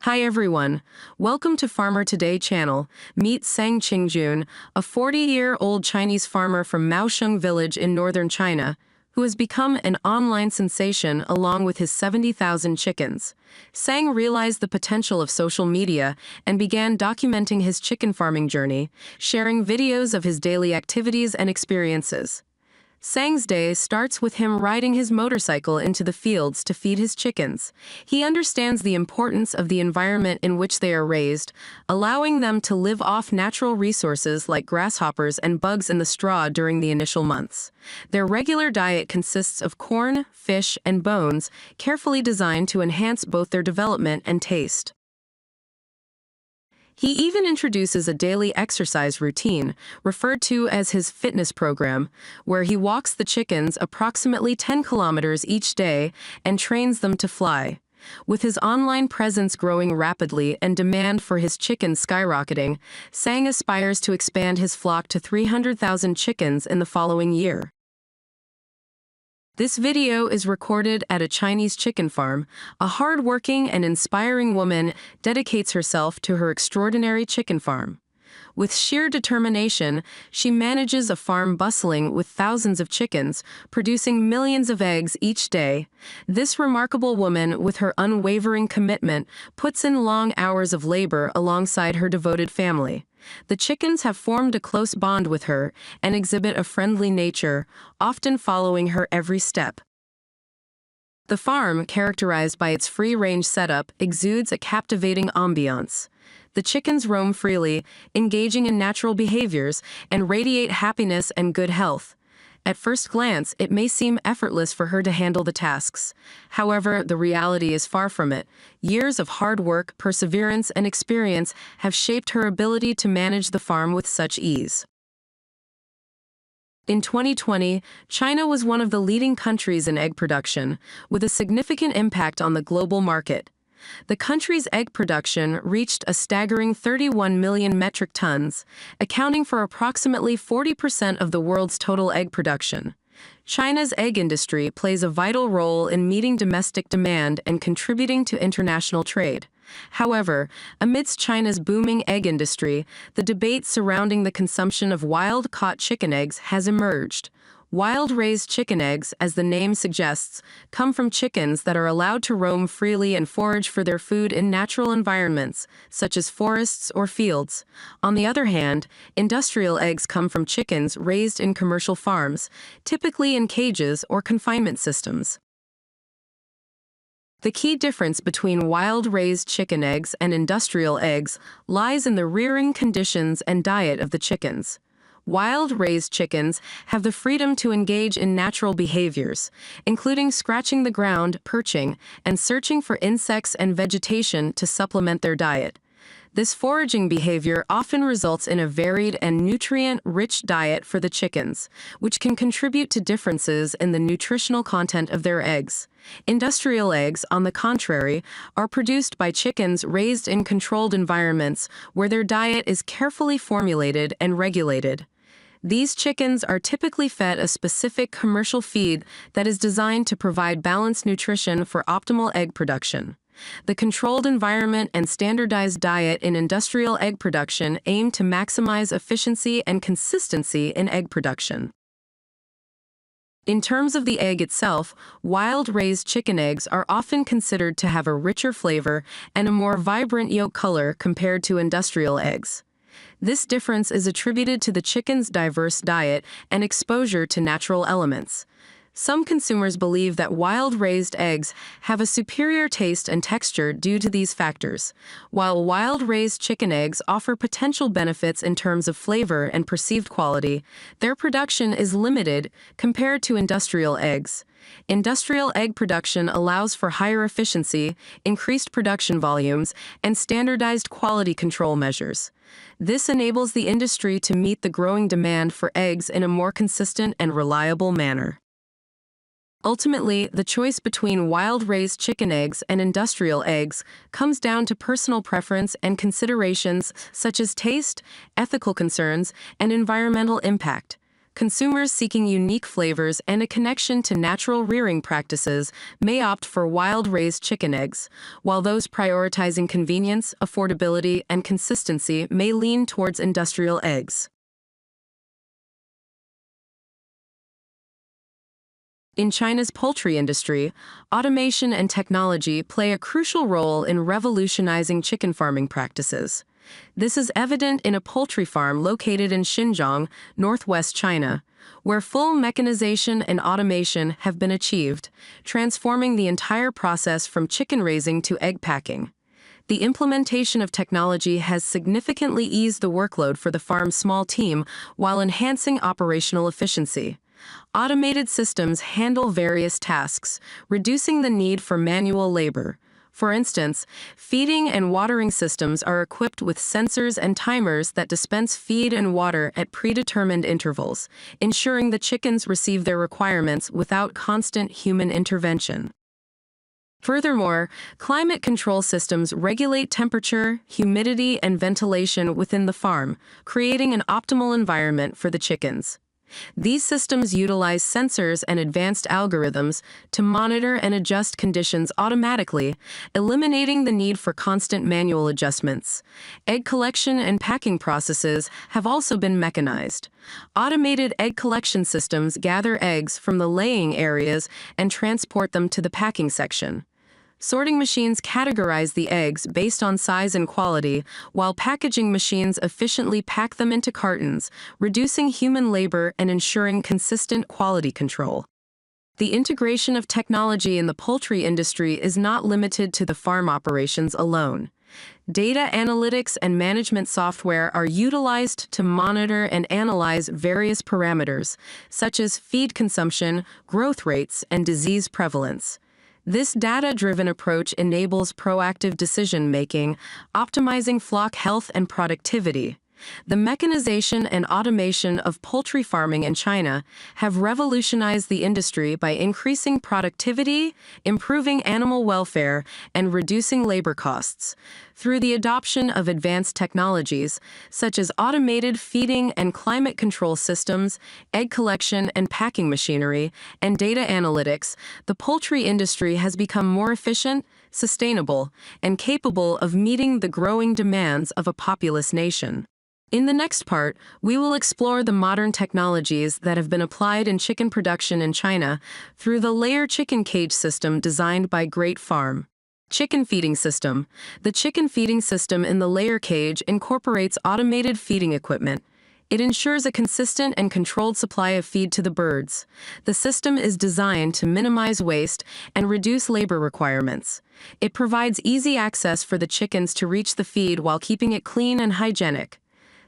Hi everyone, welcome to Farmer Today channel. Meet Sang Qingjun, a 40-year-old Chinese farmer from Maosheng village in northern China, who has become an online sensation along with his 70,000 chickens. Sang realized the potential of social media and began documenting his chicken farming journey, sharing videos of his daily activities and experiences. Sang's day starts with him riding his motorcycle into the fields to feed his chickens. He understands the importance of the environment in which they are raised, allowing them to live off natural resources like grasshoppers and bugs in the straw during the initial months. Their regular diet consists of corn, fish, and bones, carefully designed to enhance both their development and taste. He even introduces a daily exercise routine, referred to as his fitness program, where he walks the chickens approximately 10 kilometers each day and trains them to fly. With his online presence growing rapidly and demand for his chickens skyrocketing, Sang aspires to expand his flock to 300,000 chickens in the following year. This video is recorded at a Chinese chicken farm. A hard-working and inspiring woman dedicates herself to her extraordinary chicken farm. With sheer determination, she manages a farm bustling with thousands of chickens, producing millions of eggs each day. This remarkable woman, with her unwavering commitment, puts in long hours of labor alongside her devoted family. The chickens have formed a close bond with her and exhibit a friendly nature, often following her every step. The farm, characterized by its free-range setup, exudes a captivating ambiance. The chickens roam freely, engaging in natural behaviors, and radiate happiness and good health. At first glance, it may seem effortless for her to handle the tasks. However, the reality is far from it. Years of hard work, perseverance, and experience have shaped her ability to manage the farm with such ease. In 2020, China was one of the leading countries in egg production, with a significant impact on the global market. The country's egg production reached a staggering 31 million metric tons, accounting for approximately 40% of the world's total egg production. China's egg industry plays a vital role in meeting domestic demand and contributing to international trade. However, amidst China's booming egg industry, the debate surrounding the consumption of wild-caught chicken eggs has emerged. Wild-raised chicken eggs, as the name suggests, come from chickens that are allowed to roam freely and forage for their food in natural environments, such as forests or fields. On the other hand, industrial eggs come from chickens raised in commercial farms, typically in cages or confinement systems. The key difference between wild-raised chicken eggs and industrial eggs lies in the rearing conditions and diet of the chickens. Wild-raised chickens have the freedom to engage in natural behaviors, including scratching the ground, perching, and searching for insects and vegetation to supplement their diet. This foraging behavior often results in a varied and nutrient-rich diet for the chickens, which can contribute to differences in the nutritional content of their eggs. Industrial eggs, on the contrary, are produced by chickens raised in controlled environments where their diet is carefully formulated and regulated. These chickens are typically fed a specific commercial feed that is designed to provide balanced nutrition for optimal egg production. The controlled environment and standardized diet in industrial egg production aim to maximize efficiency and consistency in egg production. In terms of the egg itself, wild-raised chicken eggs are often considered to have a richer flavor and a more vibrant yolk color compared to industrial eggs. This difference is attributed to the chicken's diverse diet and exposure to natural elements. Some consumers believe that wild-raised eggs have a superior taste and texture due to these factors. While wild-raised chicken eggs offer potential benefits in terms of flavor and perceived quality, their production is limited compared to industrial eggs. Industrial egg production allows for higher efficiency, increased production volumes, and standardized quality control measures. This enables the industry to meet the growing demand for eggs in a more consistent and reliable manner. Ultimately, the choice between wild-raised chicken eggs and industrial eggs comes down to personal preference and considerations such as taste, ethical concerns, and environmental impact. Consumers seeking unique flavors and a connection to natural rearing practices may opt for wild-raised chicken eggs, while those prioritizing convenience, affordability, and consistency may lean towards industrial eggs. In China's poultry industry, automation and technology play a crucial role in revolutionizing chicken farming practices. This is evident in a poultry farm located in Xinjiang, northwest China, where full mechanization and automation have been achieved, transforming the entire process from chicken raising to egg packing. The implementation of technology has significantly eased the workload for the farm's small team while enhancing operational efficiency. Automated systems handle various tasks, reducing the need for manual labor. For instance, feeding and watering systems are equipped with sensors and timers that dispense feed and water at predetermined intervals, ensuring the chickens receive their requirements without constant human intervention. Furthermore, climate control systems regulate temperature, humidity, and ventilation within the farm, creating an optimal environment for the chickens. These systems utilize sensors and advanced algorithms to monitor and adjust conditions automatically, eliminating the need for constant manual adjustments. Egg collection and packing processes have also been mechanized. Automated egg collection systems gather eggs from the laying areas and transport them to the packing section. Sorting machines categorize the eggs based on size and quality, while packaging machines efficiently pack them into cartons, reducing human labor and ensuring consistent quality control. The integration of technology in the poultry industry is not limited to the farm operations alone. Data analytics and management software are utilized to monitor and analyze various parameters, such as feed consumption, growth rates, and disease prevalence. This data-driven approach enables proactive decision-making, optimizing flock health and productivity. The mechanization and automation of poultry farming in China have revolutionized the industry by increasing productivity, improving animal welfare, and reducing labor costs. Through the adoption of advanced technologies, such as automated feeding and climate control systems, egg collection and packing machinery, and data analytics, the poultry industry has become more efficient, sustainable, and capable of meeting the growing demands of a populous nation. In the next part, we will explore the modern technologies that have been applied in chicken production in China through the layer chicken cage system designed by Great Farm. Chicken feeding system. The chicken feeding system in the layer cage incorporates automated feeding equipment. It ensures a consistent and controlled supply of feed to the birds. The system is designed to minimize waste and reduce labor requirements. It provides easy access for the chickens to reach the feed while keeping it clean and hygienic.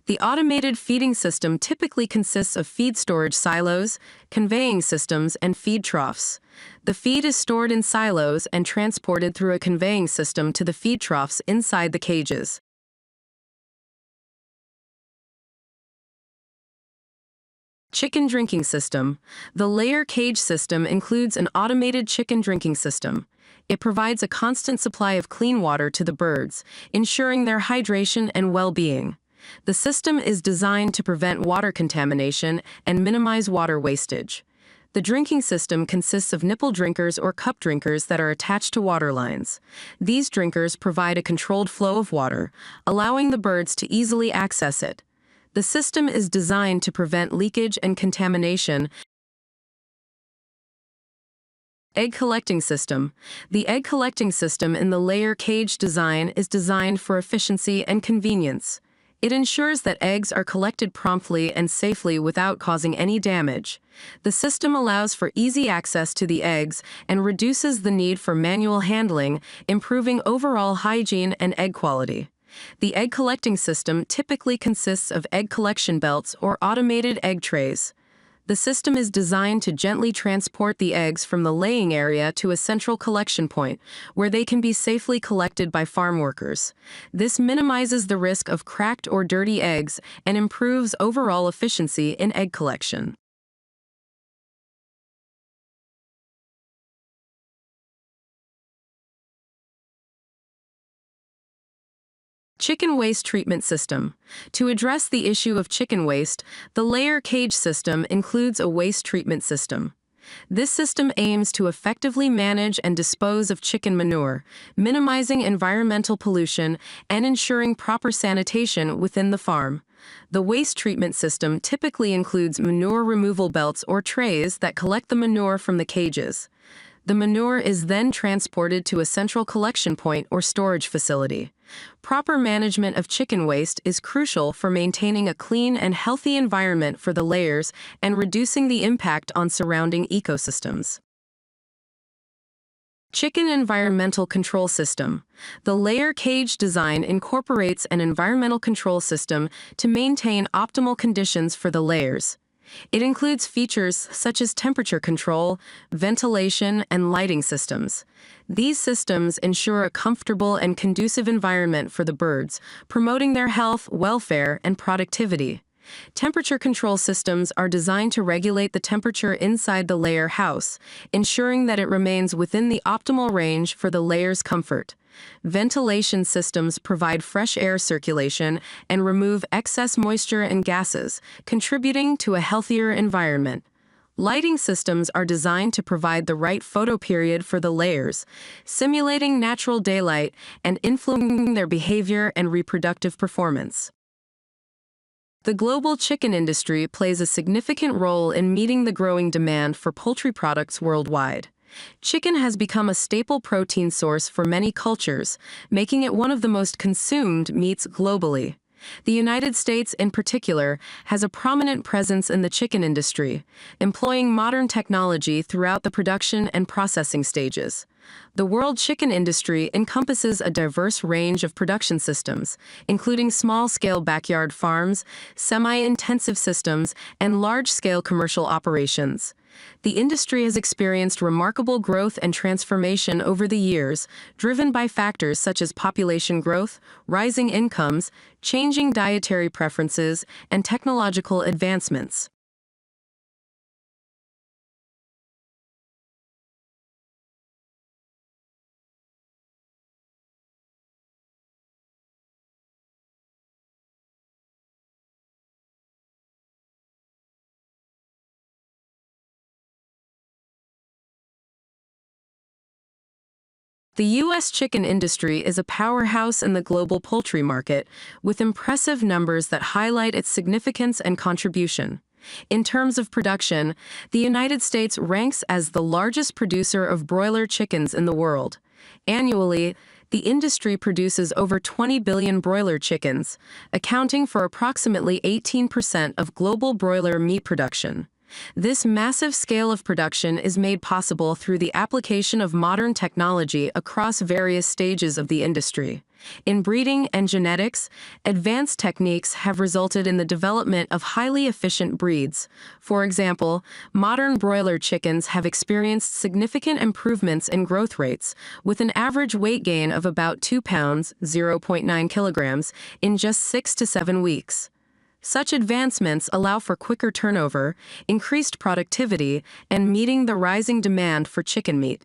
The automated feeding system typically consists of feed storage silos, conveying systems, and feed troughs. The feed is stored in silos and transported through a conveying system to the feed troughs inside the cages. Chicken drinking system. The layer cage system includes an automated chicken drinking system. It provides a constant supply of clean water to the birds, ensuring their hydration and well-being. The system is designed to prevent water contamination and minimize water wastage. The drinking system consists of nipple drinkers or cup drinkers that are attached to water lines. These drinkers provide a controlled flow of water, allowing the birds to easily access it. The system is designed to prevent leakage and contamination. Egg collecting system. The egg collecting system in the layer cage design is designed for efficiency and convenience. It ensures that eggs are collected promptly and safely without causing any damage. The system allows for easy access to the eggs and reduces the need for manual handling, improving overall hygiene and egg quality. The egg collecting system typically consists of egg collection belts or automated egg trays. The system is designed to gently transport the eggs from the laying area to a central collection point, where they can be safely collected by farm workers. This minimizes the risk of cracked or dirty eggs and improves overall efficiency in egg collection. Chicken waste treatment system. To address the issue of chicken waste, the layer cage system includes a waste treatment system. This system aims to effectively manage and dispose of chicken manure, minimizing environmental pollution and ensuring proper sanitation within the farm. The waste treatment system typically includes manure removal belts or trays that collect the manure from the cages. The manure is then transported to a central collection point or storage facility. Proper management of chicken waste is crucial for maintaining a clean and healthy environment for the layers and reducing the impact on surrounding ecosystems. Chicken Environmental Control System. The layer cage design incorporates an environmental control system to maintain optimal conditions for the layers. It includes features such as temperature control, ventilation, and lighting systems. These systems ensure a comfortable and conducive environment for the birds, promoting their health, welfare, and productivity. Temperature control systems are designed to regulate the temperature inside the layer house, ensuring that it remains within the optimal range for the layer's comfort. Ventilation systems provide fresh air circulation and remove excess moisture and gases, contributing to a healthier environment. Lighting systems are designed to provide the right photoperiod for the layers, simulating natural daylight and influencing their behavior and reproductive performance. The global chicken industry plays a significant role in meeting the growing demand for poultry products worldwide. Chicken has become a staple protein source for many cultures, making it one of the most consumed meats globally. The United States, in particular, has a prominent presence in the chicken industry, employing modern technology throughout the production and processing stages. The world chicken industry encompasses a diverse range of production systems, including small-scale backyard farms, semi-intensive systems, and large-scale commercial operations. The industry has experienced remarkable growth and transformation over the years, driven by factors such as population growth, rising incomes, changing dietary preferences, and technological advancements. The U.S. chicken industry is a powerhouse in the global poultry market, with impressive numbers that highlight its significance and contribution. In terms of production, the United States ranks as the largest producer of broiler chickens in the world. Annually, the industry produces over 20 billion broiler chickens, accounting for approximately 18% of global broiler meat production. This massive scale of production is made possible through the application of modern technology across various stages of the industry. In breeding and genetics, advanced techniques have resulted in the development of highly efficient breeds. For example, modern broiler chickens have experienced significant improvements in growth rates, with an average weight gain of about 2 pounds (0.9 kilograms) in just 6 to 7 weeks. Such advancements allow for quicker turnover, increased productivity, and meeting the rising demand for chicken meat.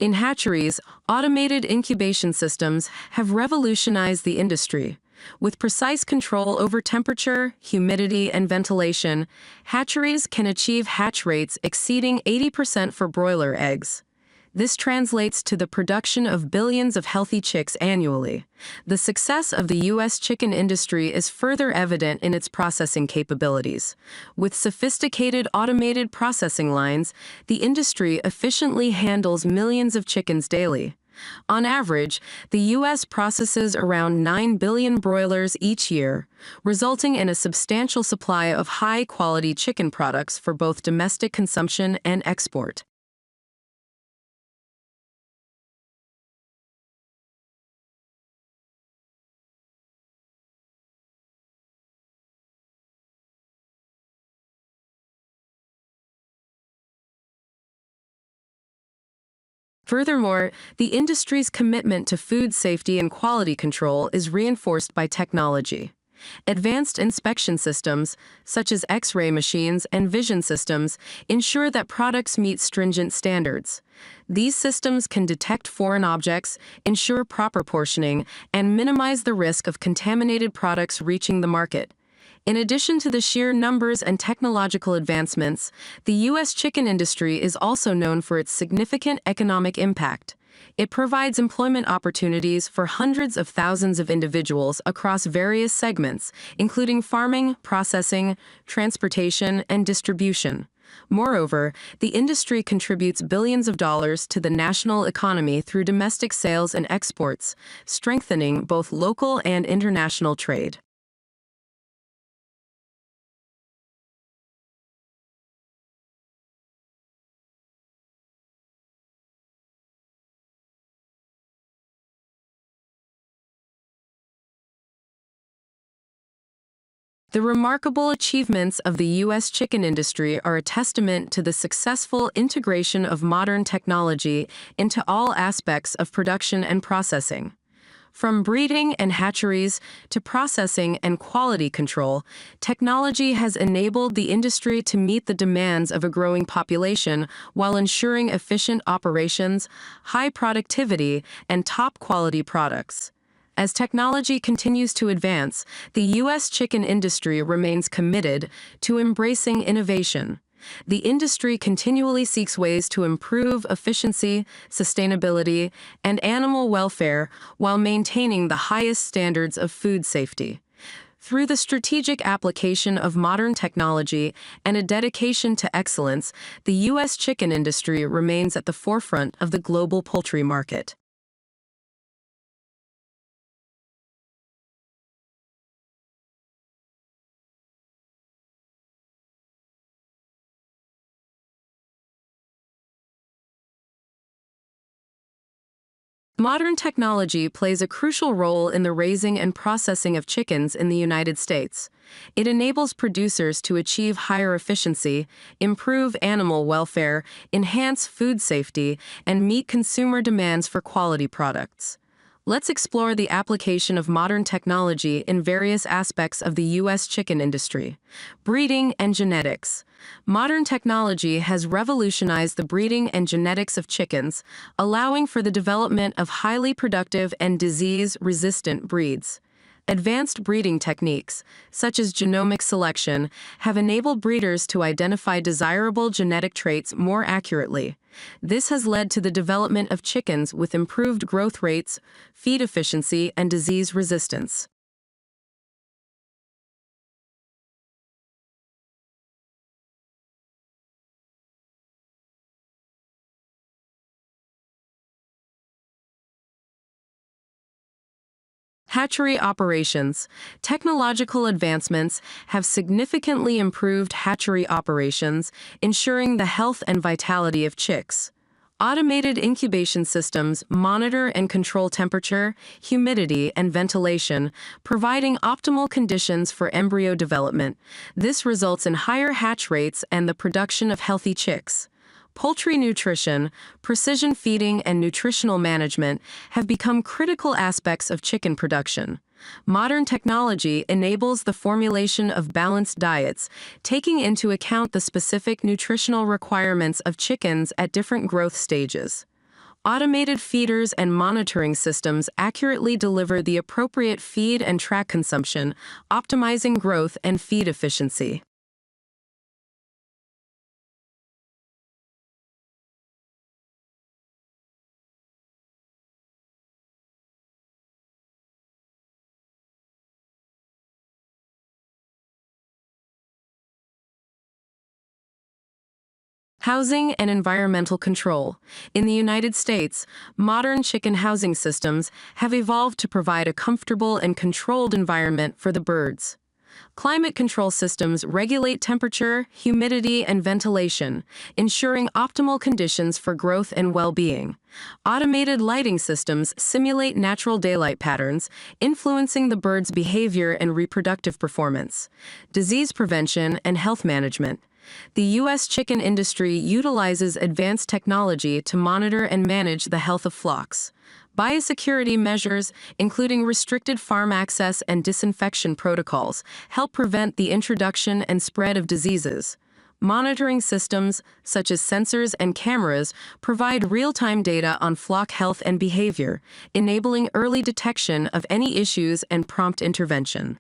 In hatcheries, automated incubation systems have revolutionized the industry. With precise control over temperature, humidity, and ventilation, hatcheries can achieve hatch rates exceeding 80% for broiler eggs. This translates to the production of billions of healthy chicks annually. The success of the U.S. chicken industry is further evident in its processing capabilities. With sophisticated automated processing lines, the industry efficiently handles millions of chickens daily. On average, the U.S. processes around 9 billion broilers each year, resulting in a substantial supply of high-quality chicken products for both domestic consumption and export. Furthermore, the industry's commitment to food safety and quality control is reinforced by technology. Advanced inspection systems, such as X-ray machines and vision systems, ensure that products meet stringent standards. These systems can detect foreign objects, ensure proper portioning, and minimize the risk of contaminated products reaching the market. In addition to the sheer numbers and technological advancements, the U.S. chicken industry is also known for its significant economic impact. It provides employment opportunities for hundreds of thousands of individuals across various segments, including farming, processing, transportation, and distribution. Moreover, the industry contributes billions of dollars to the national economy through domestic sales and exports, strengthening both local and international trade. The remarkable achievements of the U.S. chicken industry are a testament to the successful integration of modern technology into all aspects of production and processing. From breeding and hatcheries to processing and quality control, technology has enabled the industry to meet the demands of a growing population while ensuring efficient operations, high productivity, and top-quality products. As technology continues to advance, the U.S. chicken industry remains committed to embracing innovation. The industry continually seeks ways to improve efficiency, sustainability, and animal welfare while maintaining the highest standards of food safety. Through the strategic application of modern technology and a dedication to excellence, the U.S. chicken industry remains at the forefront of the global poultry market. Modern technology plays a crucial role in the raising and processing of chickens in the United States. It enables producers to achieve higher efficiency, improve animal welfare, enhance food safety, and meet consumer demands for quality products. Let's explore the application of modern technology in various aspects of the U.S. chicken industry. Breeding and genetics. Modern technology has revolutionized the breeding and genetics of chickens, allowing for the development of highly productive and disease-resistant breeds. Advanced breeding techniques, such as genomic selection, have enabled breeders to identify desirable genetic traits more accurately. This has led to the development of chickens with improved growth rates, feed efficiency, and disease resistance. Hatchery operations. Technological advancements have significantly improved hatchery operations, ensuring the health and vitality of chicks. Automated incubation systems monitor and control temperature, humidity, and ventilation, providing optimal conditions for embryo development. This results in higher hatch rates and the production of healthy chicks. Poultry nutrition, precision feeding, and nutritional management have become critical aspects of chicken production. Modern technology enables the formulation of balanced diets, taking into account the specific nutritional requirements of chickens at different growth stages. Automated feeders and monitoring systems accurately deliver the appropriate feed and track consumption, optimizing growth and feed efficiency. Housing and environmental control. In the United States, modern chicken housing systems have evolved to provide a comfortable and controlled environment for the birds. Climate control systems regulate temperature, humidity, and ventilation, ensuring optimal conditions for growth and well-being. Automated lighting systems simulate natural daylight patterns, influencing the bird's behavior and reproductive performance. Disease prevention and health management. The U.S. chicken industry utilizes advanced technology to monitor and manage the health of flocks. Biosecurity measures, including restricted farm access and disinfection protocols, help prevent the introduction and spread of diseases. Monitoring systems, such as sensors and cameras, provide real-time data on flock health and behavior, enabling early detection of any issues and prompt intervention.